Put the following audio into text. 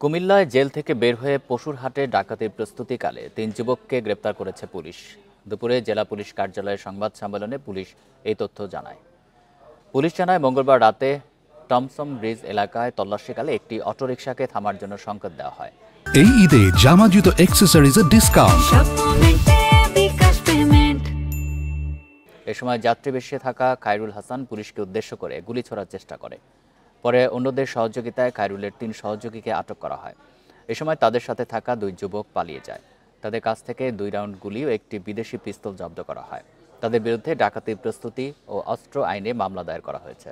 কুমিল্লায় জেল থেকে বের হয়ে পশুর হাটে ডাকাতির প্রস্তুতিকালে ৩ যুবককে গ্রেপ্তার করেছে পুলিশ। দুপুরে জেলা পুলিশ কার্যালয়ে সংবাদ সম্মেলনে পুলিশ এই তথ্য জানায়। পুলিশ জানায়, মঙ্গলবার রাতে টমসম ব্রিজ এলাকায় তল্লাশিকালে একটি অটোরিকশাকে থামার জন্য সংকেত দেওয়া হয়। এই ঈদে জামা জুতো অ্যাক্সেসরিজের ডিসকাউন্ট। এ সময় যাত্রী বেশে থাকা খায়রুল হাসান পুলিশকে উদ্দেশ্য করে গুলি ছোড়ার চেষ্টা করে। পরে অন্যদের সহযোগিতায় খায়রুলের ৩ সহযোগীকে আটক করা হয়। এ সময় তাদের সাথে থাকা 2 যুবক পালিয়ে যায়। তাদের কাছ থেকে 2 রাউন্ড গুলি ও একটি বিদেশি পিস্তল জব্দ করা হয়। তাদের বিরুদ্ধে ডাকাতির প্রস্তুতি ও অস্ত্র আইনে মামলা দায়ের করা হয়েছে।